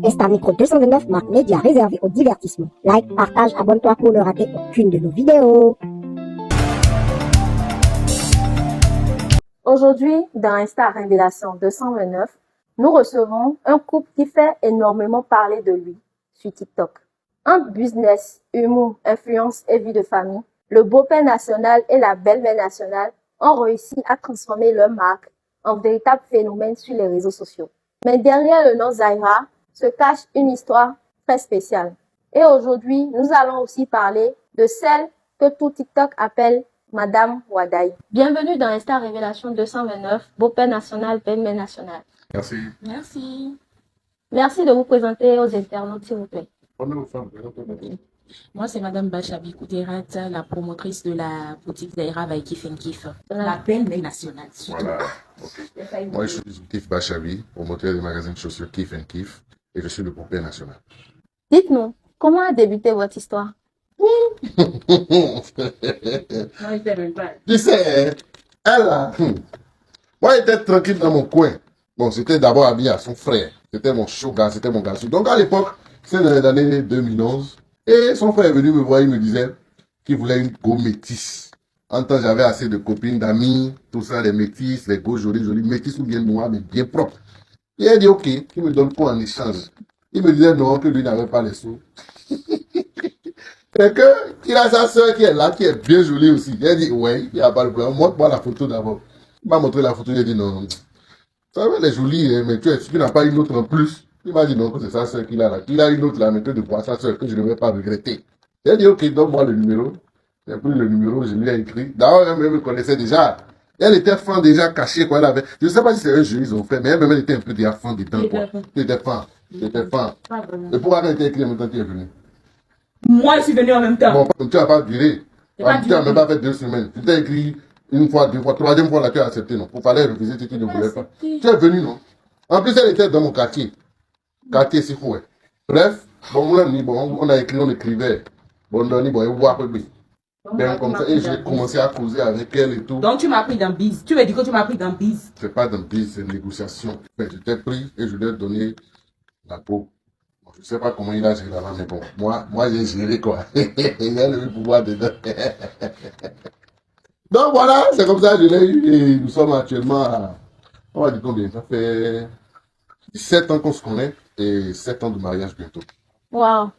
Insta Micro 229 marque média réservé au divertissement. Like, partage, abonne-toi pour ne rater aucune de nos vidéos. Aujourd'hui, dans Insta Révélation 229, nous recevons un couple qui fait énormément parler de lui sur TikTok. Entre business, humour, influence et vie de famille, le beau-père national et la belle-mère nationale ont réussi à transformer leur marque en véritable phénomène sur les réseaux sociaux. Mais derrière le nom Zaira se cache une histoire très spéciale. Et aujourd'hui, nous allons aussi parler de celle que tout TikTok appelle Madame Wadaï. Bienvenue dans Insta Révélation 229, beau-père national, belle-mère nationale. Merci. Merci. Merci de vous présenter aux internautes, s'il vous plaît. Moi, c'est Madame Bachabi Koudérat, la promotrice de la boutique Zaira by Kif and Kif. La belle-mère nationale. Voilà. Okay. Moi, je suis Kif Bachabi, promoteur du magazine de chaussures Kif and Kif, et je suis le beau-père national. Dites-nous, comment a débuté votre histoire? Tu sais, elle là, moi j'étais tranquille dans mon coin. Bon, c'était d'abord habillé à son frère. C'était mon shogun, c'était mon garçon. Donc à l'époque, c'est dans les années 2011. Et son frère est venu me voir, il me disait qu'il voulait une go métisse. En temps, j'avais assez de copines, d'amis, tout ça, les métisses, les go jolies, métisses ou bien noires, mais bien propres. Il a dit ok, il me donne quoi en échange? Il me disait non, que lui n'avait pas les sous. Et qu'il a sa soeur qui est là, qui est bien jolie aussi. Il a dit, ouais, il n'y a pas de problème. Montre-moi la photo d'abord. Il m'a montré la photo, il a dit, non, ça va, elle est jolie, mais tu n'as pas une autre en plus. Il m'a dit, non, que c'est sa soeur qu'il a là. Il a une autre là, mais que de voir sa soeur, que je ne vais pas regretter. Il a dit, ok, donne-moi le numéro. J'ai pris le numéro, je lui ai écrit. D'abord, elle me connaissait déjà. Elle était fan déjà cachée, quoi. Elle avait, je ne sais pas si c'est un jeu ils ont fait, mais elle-même, elle était un peu déjà fan dedans, quoi. Elle était fan. Elle était fan. Et pourquoi elle était écrite en même temps qu'elle est venue? Moi, je suis venue en même temps. Bon, tu n'as pas duré. Tu n'as même pas fait 2 semaines. Tu t'es écrit une fois, 2 fois, troisième fois là, tu as accepté, non? Pour fallait refuser, tu ne voulais pas. Tu es venu, non? En plus, elle était dans mon quartier. Quartier Sifoué. Bref, bon, on a écrit, on écrivait. Bon, on a dit, bon, on voit un peu plus. Ben, comme ça, et j'ai commencé à causer avec elle et tout. Donc, tu m'as pris dans bise. Tu veux dire que tu m'as pris dans bise? C'est pas dans bise, c'est une négociation. Ben, je t'ai pris et je lui ai donné la peau. Je ne sais pas comment il a géré là, mais bon, moi j'ai géré quoi. Il a le pouvoir dedans. Donc voilà, c'est comme ça que je l'ai eu et nous sommes actuellement à, on va dire combien? Ça fait 17 ans qu'on se connaît et 7 ans de mariage bientôt. Waouh!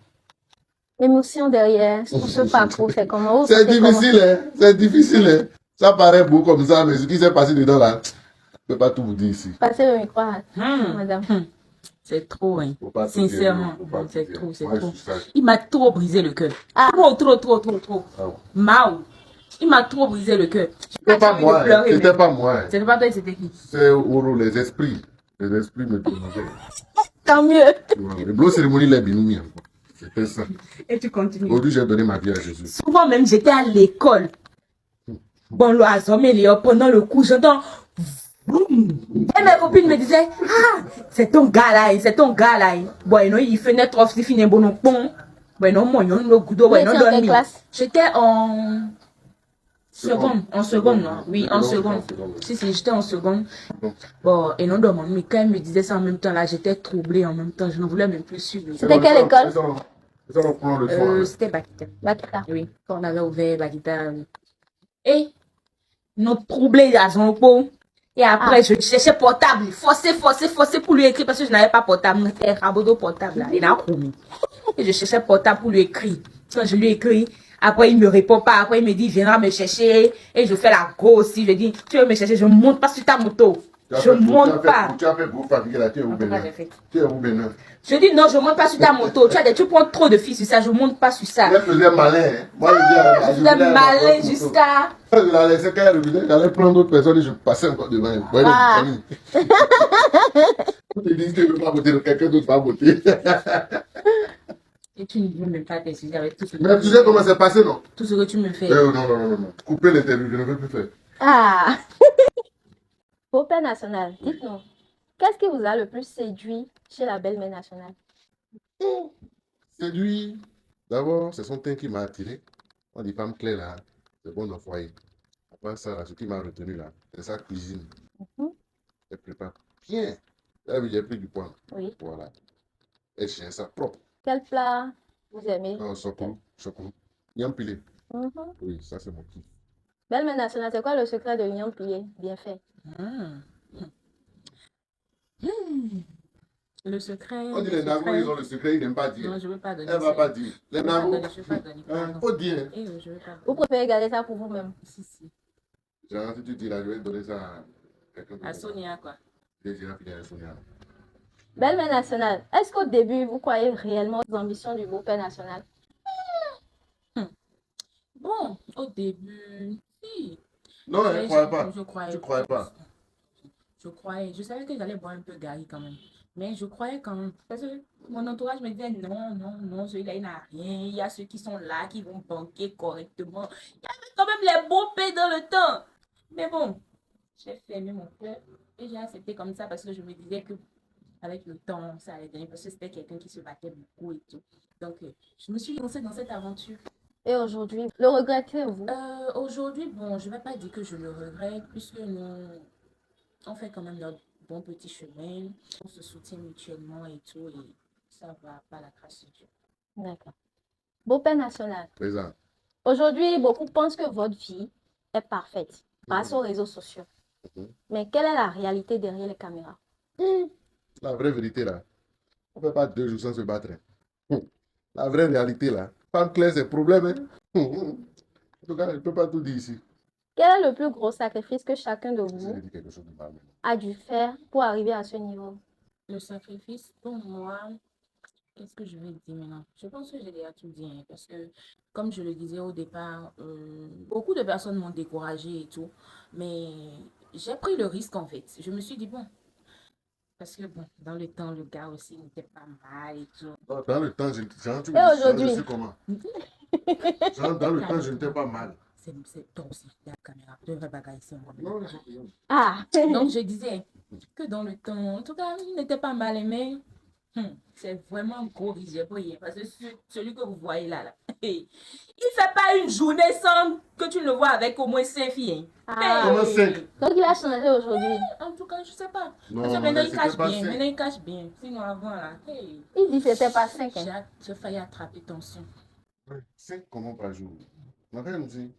L'émotion derrière, ce parcours, c'est comment? C'est difficile, hein? C'est difficile, hein? Ça paraît beau comme ça, mais ce qui s'est passé dedans là, je ne peux pas tout vous dire ici. Passez le micro, madame. C'est trop, hein. Sincèrement, c'est trop, c'est trop. Il m'a trop brisé le cœur. Trop. Ah ouais. Mao. Il m'a trop brisé le cœur. C'était pas moi, c'était pas moi. C'était pas toi, c'était qui? C'est les esprits. Les esprits me demandaient. Tant mieux. Le bleu cérémonie, les binoumis. C'était ça. Et tu continues. Aujourd'hui, j'ai donné ma vie à Jésus. Souvent même, j'étais à l'école. Bon, l'oiseau, mais pendant le cours, j'entends. Et mes copines me disaient, ah, c'est ton gars là, c'est ton gars là. Bon, non, il fait net off, il finit bon pont. Bon, non, moi, non, le goudou, bon, non, quelle classe? J'étais en seconde, non? Oui, en seconde. Si, j'étais en seconde. Bon, et non, mais quand elle me disait ça en même temps, là, j'étais troublée en même temps, je ne voulais même plus suivre. C'était quelle école? C'était Bakita. Bakita. Oui, quand on avait ouvert Bakita. Et, nous troublés à son pot. Et après, je cherchais portable, forcé pour lui écrire parce que je n'avais pas portable. C'était Rabodo portable là, il a promis. Et je cherchais portable pour lui écrire. Quand je lui écris, après il me répond pas, après il me dit, viendra me chercher. Et je fais la go aussi, je dis, tu veux me chercher, je monte pas sur ta moto. Je monte pas. Tu as fait pour fatiguer là, tu es où Bénin? Tu es où Bénin? Je dis non, je monte pas sur ta moto. Tu prends trop de filles sur ça, je monte pas sur ça. Elle faisait malin. Moi, je faisais malin jusqu'à. Je la laissais quand elle revenait, j'allais prendre d'autres personnes et je passais encore devant elle. Tu te dis que tu ne veux pas voter, quelqu'un d'autre va voter. Et tu ne veux même pas t'excuser avec tout ce que mais tu sais comment c'est passé, non? Tout ce que tu me fais. Non. Couper l'interview, je ne veux plus faire. Ah! Beau-père national, dites-nous, qu'est-ce qui vous a le plus séduit chez la belle-mère nationale? Séduit. D'abord, c'est son teint qui m'a attiré. On dit femme claire là, c'est bon dans le foyer. Après ça, là, ce qui m'a retenu là, c'est sa cuisine. Elle prépare bien. Là, j'ai pris du poids. Oui. Voilà. Et chien, ça propre. Quel plat vous aimez? Sokolo. Yam pilé. Mhm. Oui, ça c'est mon kiff. Belle-mère nationale, c'est quoi le secret de Lyon plié bien fait? Le secret, On dit le les Nagos, ils secret. ont le secret, ils n'aiment pas Non, dire. je ne veux pas donner Elle ça. va pas dire. Les Je ne veux pas Nagos, donner, je ne veux pas donner. Pardon. faut dire. Eh, je ne veux pas Vous donner. préférez garder ça pour vous-même? Si. Genre, si tu dis là, je vais donner ça à quelqu'un À d'autre. Sonia, quoi. J'ai déjà fini avec Sonia. Belle-mère nationale, est-ce qu'au début, vous croyez réellement aux ambitions du beau-père national? Bon, au début, si. Non, elle ne croyait pas. Je croyais. Tu croyais pas. Je croyais. Je savais que j'allais boire un peu Gary quand même. Mais je croyais quand même. Parce que mon entourage me disait non, celui-là, il n'a rien. Il y a ceux qui sont là, qui vont banquer correctement. Il y avait quand même les beaux paix dans le temps. Mais bon, j'ai fermé mon cœur et j'ai accepté comme ça parce que je me disais que avec le temps, ça allait donner. Parce que c'était quelqu'un qui se battait beaucoup et tout. Donc, je me suis lancée dans cette aventure. Et aujourd'hui, le regrettez-vous? Aujourd'hui, bon, je ne vais pas dire que je le regrette puisque nous, on fait quand même notre bon petit chemin. On se soutient mutuellement et tout. Et ça va pas la grâce de Dieu. D'accord. Beau-père national, Présent. aujourd'hui, beaucoup pensent que votre vie est parfaite grâce aux réseaux sociaux. Mhm. Mais quelle est la réalité derrière les caméras? La vraie vérité là, on ne fait pas 2 jours sans se battre. La vraie réalité là, femme claire, c'est problème. Hein? En tout cas, je ne peux pas tout dire ici. Quel est le plus gros sacrifice que chacun de Je vous vais dire quelque chose de mal maintenant. a dû faire pour arriver à ce niveau? Le sacrifice, pour moi, qu'est-ce que je vais dire maintenant? Je pense que j'ai déjà tout dit, hein, parce que, comme je le disais au départ, beaucoup de personnes m'ont découragé et tout, mais j'ai pris le risque en fait. Je me suis dit, bon, parce que bon, dans le temps, le gars aussi n'était pas mal et tout. Dans le temps, Et aujourd'hui? je suis comment? Genre, dans le temps, je n'étais pas mal. C'est toi aussi, la caméra. Je devrais bagailler ici. Non, non. Ah! Donc, je disais que dans le temps, en tout cas, il n'était pas mal, mais c'est vraiment un gros risque pour y parce que celui que vous voyez là, il fait pas une journée sans que tu le vois avec au moins 5 filles. Ah. Comment 5? Donc il a changé aujourd'hui. En tout cas, je sais pas. Non, Parce que non, maintenant, mais il cache c'était pas bien. cinq. Maintenant, il cache bien. Sinon, avant, là, Il dit que c'était pas 5. j'ai failli attraper tension. 5 comment par jour? Ma femme me dit.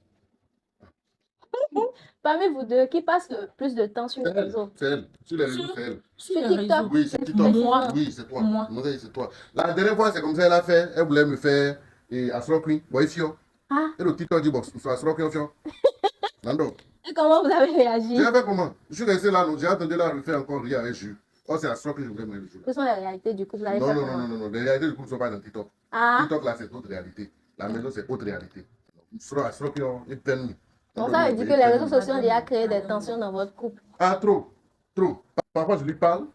Parmi vous deux, qui passe le plus de temps sur les C'est elle, réseaux? c'est elle. Sur les réseaux, c'est elle. Sur les TikTok. réseaux. Oui, c'est TikTok. Moi. Oui, c'est toi. Moi. Moi, c'est toi. La dernière fois, c'est comme ça, elle a fait. Elle voulait me faire Astro Queen. Boy, fio. Ah. Et le TikTok dit, bon, c'est Astro Queen, fio. Nando. Et comment vous avez réagi? J'ai fait comment? Je suis resté là, j'ai attendu la refaire encore rire avec Jules. Oh, c'est Astro Queen, je voulais me le jour. Ce sont les réalités du couple. Vous avez Non, fait non, comment? non, non, non. Les réalités du couple ne sont pas dans TikTok. Ah. TikTok, là, c'est autre réalité. La maison, c'est autre réalité. Astro Queen, il peine. Donc ça veut dire que les réseaux sociaux ont déjà créé des tensions dans votre couple. Ah, trop. Trop. Parfois, je lui parle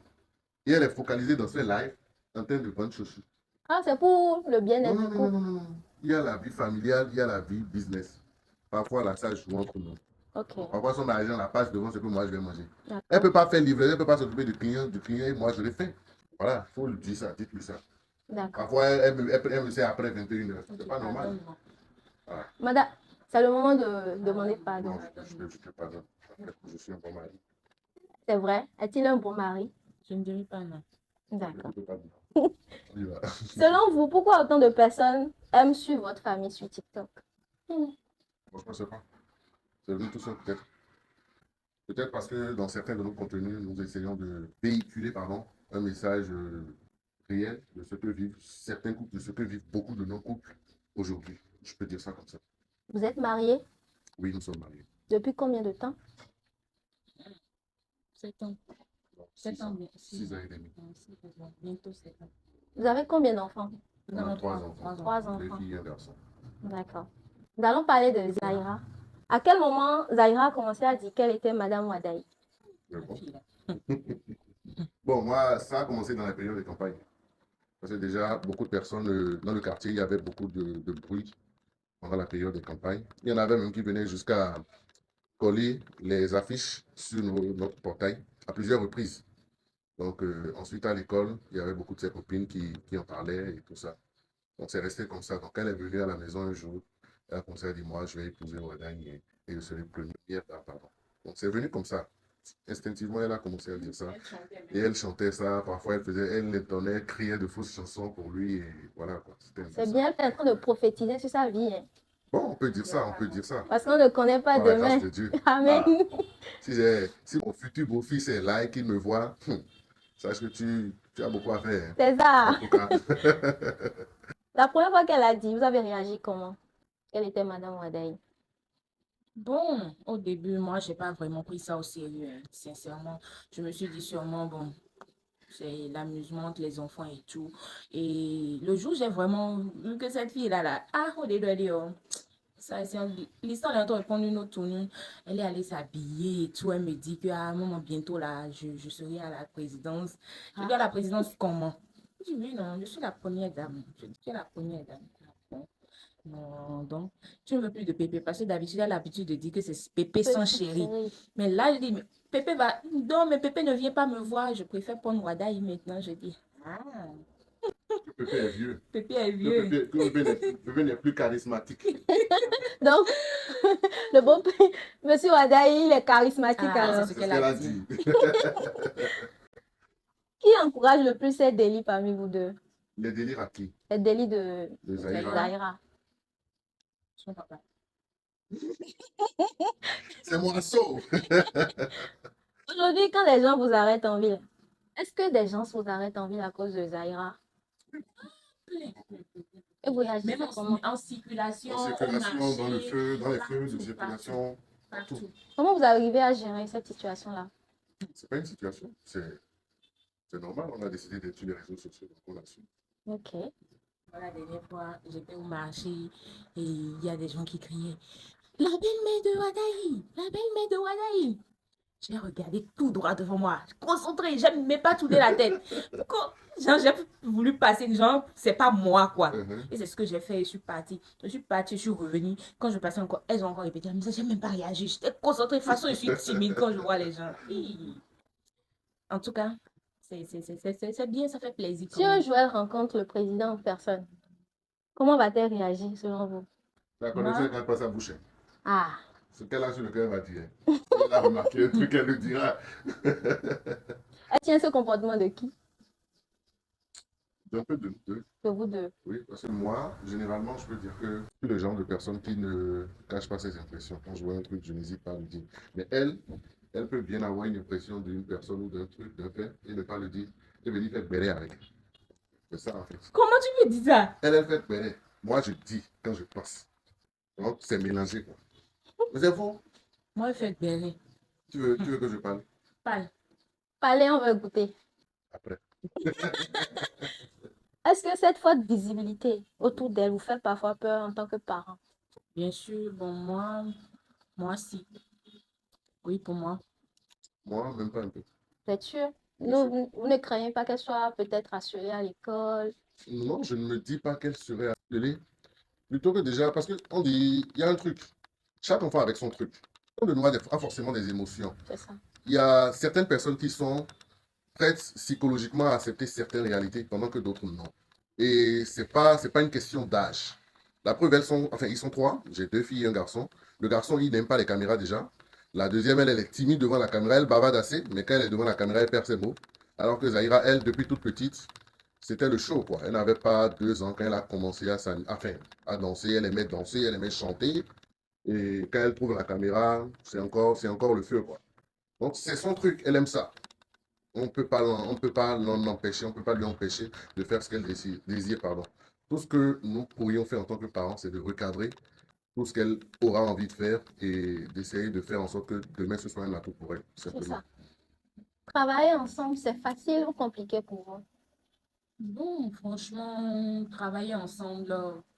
et elle est focalisée dans ses lives en train de vendre chaussures. Ah, c'est pour le Non, bien-être non, du non, couple. non, non, non. Il y a la vie familiale, il y a la vie business. Parfois, là, ça joue entre nous. Ok. Parfois, son argent la passe devant ce que moi je vais manger. D'accord. Elle ne peut pas faire livrer, elle ne peut pas s'occuper du client et moi je l'ai fait. Voilà, il faut lui dire ça, dites-lui ça. D'accord. Parfois, elle me sait après 21h. C'est pas normal. Madame, c'est le moment de demander pardon. Non, je ne fais pas ça. Je suis un bon mari. C'est vrai. Est-il un bon mari? Je ne dirais pas non. D'accord. Je ne peux pas dire. On y va. Selon vous, pourquoi autant de personnes aiment suivre votre famille sur TikTok? Franchement, je ne sais pas. C'est venu tout seul, peut-être. Peut-être parce que dans certains de nos contenus, nous essayons de véhiculer un message réel de ce que vivent certains couples, de ce que vivent beaucoup de nos couples aujourd'hui. Je peux dire ça comme ça. Vous êtes marié Oui, nous sommes mariés. depuis combien de temps? 7 ans. 7 ans, bien. 6 ans et demi. Bientôt 7 ans. Vous avez combien d'enfants? On a 3 enfants. 3 Deux enfants. filles et un garçon. D'accord. Nous allons parler de Zahira. À quel moment Zahira a commencé à dire qu'elle était Madame Wadaï? Mais bon. Bon, moi, ça a commencé dans la période de campagne. Parce que déjà, beaucoup de personnes dans le quartier, il y avait beaucoup de bruit pendant la période de campagne. Il y en avait même qui venaient jusqu'à coller les affiches sur notre portail à plusieurs reprises. Donc, ensuite, à l'école, il y avait beaucoup de ses copines qui en parlaient et tout ça. Donc, c'est resté comme ça. Donc, elle est venue à la maison un jour. Elle a commencé à dire, moi, je vais épouser Wadagne et je serai première dame, pardon. Donc, c'est venu comme ça. Instinctivement, elle a commencé à dire ça. Et elle chantait ça, parfois elle entonnait, criait de fausses chansons pour lui, et voilà quoi. C'était un peu C'est ça. bien, elle est en train de prophétiser sur sa vie. Hein. Bon, on peut dire ça, on peut dire ça. Parce qu'on ne connaît pas Par la grâce demain. de Dieu. Amen. Ah, si mon futur beau-fils est là et qu'il me voit, sache que tu as beaucoup à faire. C'est ça. En tout cas. La première fois qu'elle a dit, vous avez réagi comment? Quelle était Madame Wadaï? Bon, au début, moi, j'ai pas vraiment pris ça au sérieux, hein, sincèrement. Je me suis dit sûrement, bon, c'est l'amusement entre les enfants et tout. Et le jour, j'ai vraiment vu que cette fille-là, là, ah, au début, elle dit, oh, ça, l'histoire est en train de prendre une autre tournure. Elle est allée s'habiller et tout. Elle me dit que, ah, maman, bientôt, là, je serai à la présidence. Je dis, à la présidence, comment? Je dis, oui, non, je suis la première dame. Je dis, tu es la première dame. Ah, bon. Non, donc, tu ne veux plus de Pépé parce que d'habitude, elle a l'habitude de dire que c'est Pépé son chéri. Mais là, je dis, mais Pépé va. Non, mais Pépé ne vient pas me voir. Je préfère prendre Wadaï maintenant. Je dis, ah, Pépé est vieux. Pépé est vieux. Pépé n'est plus charismatique. Donc, le bon Monsieur Wadaï, il est charismatique Ah, alors. c'est ce C'est ce qu'elle qu'elle a a dit. dit. Qui encourage le plus ces délits parmi vous deux? Les délires à qui? Les délits de De Zahira. Zahira. Son papa. C'est mon saut. Aujourd'hui, quand les gens vous arrêtent en ville, est-ce que des gens vous arrêtent en ville à cause de Zahira? Et vous réagissez Même comment? en circulation, En au circulation, dans le marché, feu, dans les feux de partout, circulation. partout. Comment vous arrivez à gérer cette situation-là? C'est pas une situation, c'est normal. On a décidé d'être sur les réseaux sociaux, donc on a su. Ok. La dernière fois, j'étais au marché et il y a des gens qui criaient la belle-mère de Wadaï, la belle-mère de Wadaï. J'ai regardé tout droit devant moi, concentré, je ne mets pas tourner la tête. Genre, j'ai voulu passer, genre, c'est pas moi quoi. Et c'est ce que j'ai fait, je suis partie. Je suis revenue. Quand je passais encore, elles ont encore répété, mais j'ai même pas réagi. J'étais concentrée, de toute façon, je suis timide quand je vois les gens. Et en tout cas, c'est bien, ça fait plaisir. Si un jour elle rencontre le président en personne, comment va-t-elle réagir selon vous? La connaissance, elle ne pas sa bouche. Ah, Ce qu'elle a sur le cœur, elle va dire. Elle a remarqué un truc, elle le dira. elle tient ce comportement de qui? Un peu de deux. De vous deux. Oui, parce que moi, généralement, je peux dire que je suis le genre de personne qui ne cache pas ses impressions. Quand je vois un truc, je n'hésite pas à le dire. Mais elle peut bien avoir une impression d'une personne ou d'un truc, d'un fait, et ne pas le dire, et venir faire béret avec. C'est ça, en fait. Comment tu peux dire ça? Elle fait béret. Moi, je dis quand je pense. Donc, c'est mélangé, quoi. Mais c'est faux. Moi, je fais béret. Tu veux que je parle Parle. Parlez, on va goûter. après? Est-ce que cette forte visibilité autour d'elle vous fait parfois peur en tant que parent? Bien sûr, bon, moi, si. Oui, pour moi. Moi, même pas un peu. Vous êtes sûr? Bien sûr. Vous ne craignez pas qu'elle soit peut-être assurée à l'école? Non, je ne me dis pas qu'elle serait appelée. Plutôt que déjà, parce qu'on dit, il y a un truc. Chaque enfant avec son truc. Tout le monde a forcément des émotions. C'est ça. Il y a certaines personnes qui sont prêtes psychologiquement à accepter certaines réalités, pendant que d'autres non. Et c'est pas une question d'âge. La preuve, ils sont trois. J'ai 2 filles et un garçon. Le garçon, il n'aime pas les caméras déjà. La deuxième, elle est timide devant la caméra. Elle bavarde assez, mais quand elle est devant la caméra, elle perd ses mots. Alors que Zahira, elle, depuis toute petite, c'était le show, quoi. Elle n'avait pas 2 ans quand elle a commencé à danser. Elle aimait danser, elle aimait chanter. Et quand elle trouve la caméra, c'est encore le feu, quoi. Donc, c'est son truc. Elle aime ça. On ne peut pas l'en empêcher, on ne peut pas lui empêcher de faire ce qu'elle désire, pardon. Tout ce que nous pourrions faire en tant que parents, c'est de recadrer tout ce qu'elle aura envie de faire et d'essayer de faire en sorte que demain ce soit un atout pour elle, C'est simplement. ça. Travailler ensemble, c'est facile ou compliqué pour vous? Bon, franchement, travailler ensemble,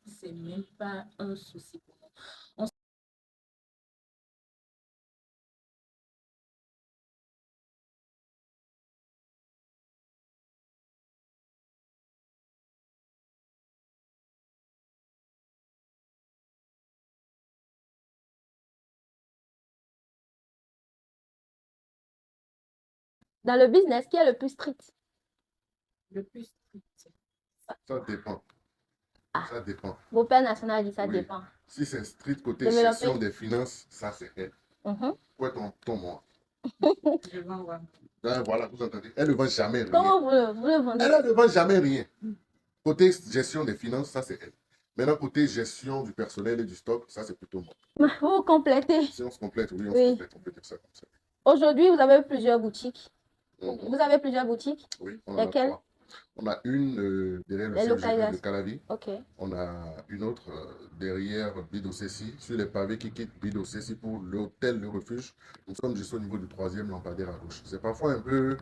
c'est même pas un souci pour moi. Dans le business, qui est le plus strict? Le plus strict. Ça dépend. Ah. Ça dépend. Vos pères nationaux disent ça Oui. dépend. Si c'est strict côté Développer. gestion des finances, ça c'est elle. Mhm. Ouais, ton moi. Je vends, ouais. Voilà, vous entendez. Elle ne vend jamais rien. Comment vous le vendez? Elle ne vend jamais rien. Côté gestion des finances, ça c'est elle. Maintenant, côté gestion du personnel et du stock, ça c'est plutôt moi. Vous complétez. Si on se complète, oui, on Oui. se complète, on peut dire ça comme ça. Aujourd'hui, vous avez plusieurs boutiques. Mhm. Vous avez plusieurs boutiques? Oui, on en a Lesquelles? 3. On a une derrière le Les CEG de localisations. Calavi. Ok. On a une autre derrière Bido Cessi, sur les pavés qui quittent Bido Cessi pour l'hôtel Le Refuge. Nous sommes juste au niveau du 3e lampadaire à gauche. C'est parfois un peu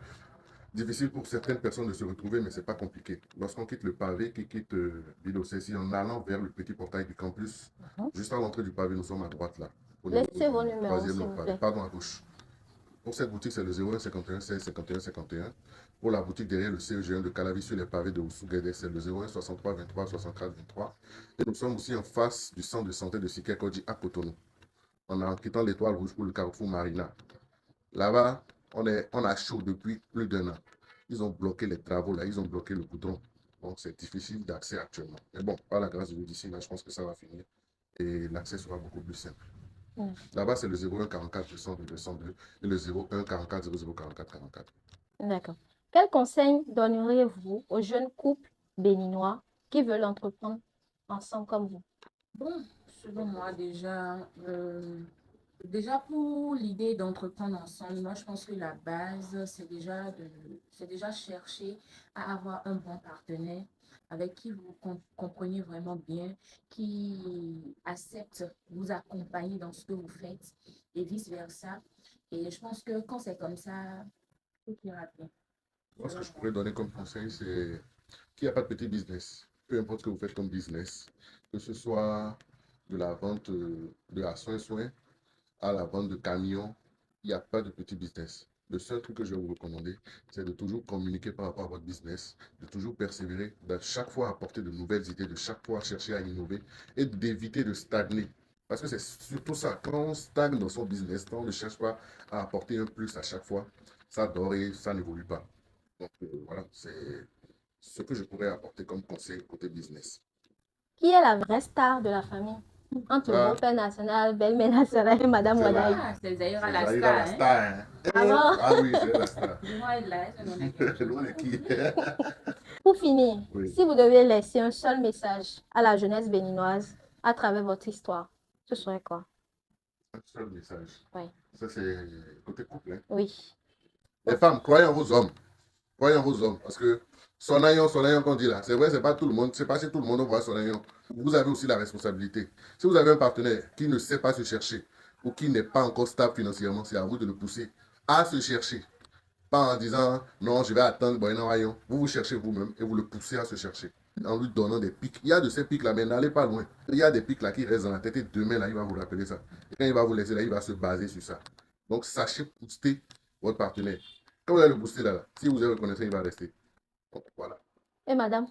difficile pour certaines personnes de se retrouver, mais c'est pas compliqué. Lorsqu'on quitte le pavé, qui quitte Bido Cessi, en allant vers le petit portail du campus, juste à l'entrée du pavé, nous sommes à droite là. Laissez vos numéros, 3e s'il vous lampadaire. plaît. Pardon, à gauche. Pour cette boutique, c'est le 01 51 16 51 51. Pour la boutique derrière le CEG1 de Calavi sur les pavés de Oussouguédé, c'est le 01 63 23 64 23. Et nous sommes aussi en face du centre de santé de Sikekoji à Cotonou. En quittant l'étoile rouge pour le carrefour Marina. Là-bas, on a chaud depuis plus d'1 an. Ils ont bloqué les travaux là, ils ont bloqué le goudron. Donc c'est difficile d'accès actuellement. Mais bon, par la grâce de Dieu d'ici là, je pense que ça va finir. Et l'accès sera beaucoup plus simple. Là-bas, c'est le 01 44 202 202 et le 01 44 00 44 44. D'accord. Quel conseil donneriez-vous aux jeunes couples béninois qui veulent entreprendre ensemble comme vous? Bon, selon moi, déjà pour l'idée d'entreprendre ensemble, moi je pense que la base, c'est déjà chercher à avoir un bon partenaire avec qui vous comprenez vraiment bien, qui accepte vous accompagner dans ce que vous faites et vice-versa. Et je pense que quand c'est comme ça, tout ira bien. Moi, ce que je pourrais donner comme conseil, c'est qu'il n'y a pas de petit business. Peu importe ce que vous faites comme business, que ce soit de la vente de la soin à la vente de camions, il n'y a pas de petit business. Le seul truc que je vais vous recommander, c'est de toujours communiquer par rapport à votre business, de toujours persévérer, de chaque fois apporter de nouvelles idées, de chaque fois chercher à innover et d'éviter de stagner. Parce que c'est surtout ça, quand on stagne dans son business, quand on ne cherche pas à apporter un plus à chaque fois, ça dort et ça n'évolue pas. Donc voilà, c'est ce que je pourrais apporter comme conseil côté business. Qui est la vraie star de la famille? Entre le Ah. beau-père national, belle-mère nationale et Madame C'est Wadaï. Ah, c'est Zahira la Zahira la star, hein. star, hein. Ah bon? Ah oui, c'est la star. Moi, elle là, elle en a quelque Loin de qui? Pour finir, Oui. si vous deviez laisser un seul message à la jeunesse béninoise à travers votre histoire, ce serait quoi? Un seul message. Oui. Ça, c'est côté couple. Hein. Oui. Les femmes, croyez en vos hommes. Croyez en vos hommes. Parce que sonayon qu'on dit là, c'est vrai, c'est pas tout le monde. C'est pas chez tout le monde on voit sonayon. Vous avez aussi la responsabilité. Si vous avez un partenaire qui ne sait pas se chercher ou qui n'est pas encore stable financièrement, c'est à vous de le pousser à se chercher. Pas en disant non, je vais attendre, bon, non, voyons. Vous vous cherchez vous-même et vous le poussez à se chercher. En lui donnant des pics. Il y a de ces pics là, mais n'allez pas loin. Il y a des pics là qui restent dans la tête et demain là, il va vous rappeler ça. Et quand il va vous laisser là, il va se baser sur ça. Donc sachez booster votre partenaire. Quand vous allez le booster là, si vous êtes reconnaissant, il va rester. Donc voilà. Et madame,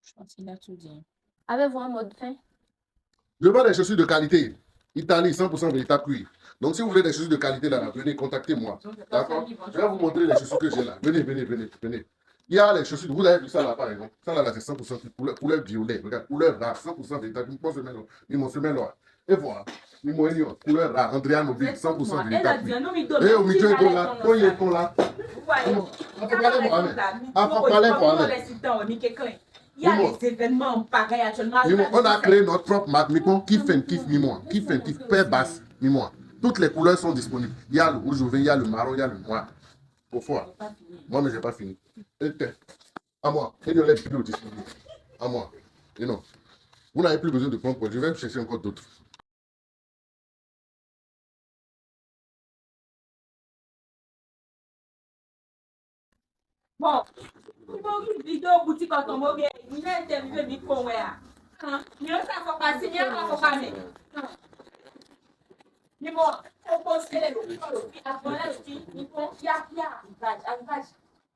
Je pense qu'il a tout dit. avez-vous un mot de fin? Je vends des chaussures de qualité. Italie, 100% véritable cuir. Donc si vous voulez des chaussures de qualité là, venez, contactez-moi. D'accord? Je vais vous montrer les chaussures que j'ai là. Venez, venez, venez, venez. Il y a les chaussures, vous avez vu ça là par exemple. Ça là, c'est 100% couleur violet. Regarde, couleur rare, 100% véritable. Mon semaine là. Et voilà. Couleur rare, Andrea Mobile, 100% véritable. Et au milieu de là, quand il est con là. Il y a des événements pareils actuellement. On a créé notre propre marque, Mipon, Kiff and Kiff Mimois. Kiff and Kiff, paire basse, Mimois. Toutes les couleurs sont disponibles. Il y a le rouge au vin, il y a le marron, il y a le noir. Au foie. Moi, mais je n'ai pas fini. À moi. Et de l'aide plus disponible. À moi. Et non. Vous n'avez plus besoin de prendre. Je vais chercher encore d'autres. Bon, il faut une vidéo boutique automobile. Il a interviewé Mipon. Il y a ça, faut passer, il y a ça, faut passer. Mais bon, on pose les boutiques après la suite, il y a arrivage.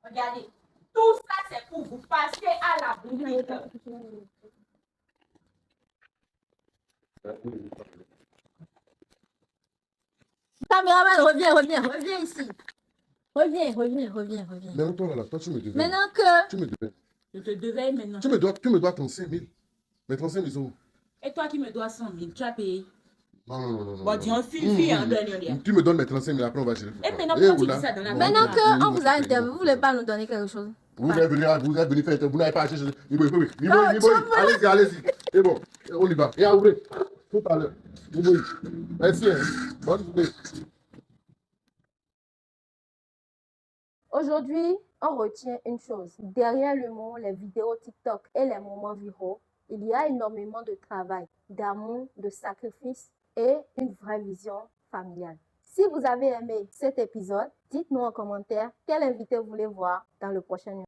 Regardez, tout ça c'est pour vous passer à la boutique. Caméraman, reviens ici. Reviens. Mais toi, tu me devais. Maintenant que... Tu me devais. Je te devais maintenant. Tu me dois 35 000. Mais 35 000 sont où? Et toi qui me dois 100 000, tu as payé. Non, non, non, non. Bon, dis, on fille, on donne. Tu me donnes mes 35 000, après on va gérer. Et maintenant, pourquoi tu dis ça dans la Maintenant qu'on vous a interviewé, vous voulez pas nous donner quelque chose? Vous êtes venu faire, vous n'avez pas acheté. Allez-y, allez-y. C'est bon, on y va. Et à ouvrir. Tout à l'heure. Merci. Hein. Bonne journée. Aujourd'hui, on retient une chose. Derrière le mot, les vidéos TikTok et les moments viraux, il y a énormément de travail, d'amour, de sacrifice et une vraie vision familiale. Si vous avez aimé cet épisode, dites-nous en commentaire quel invité vous voulez voir dans le prochain numéro.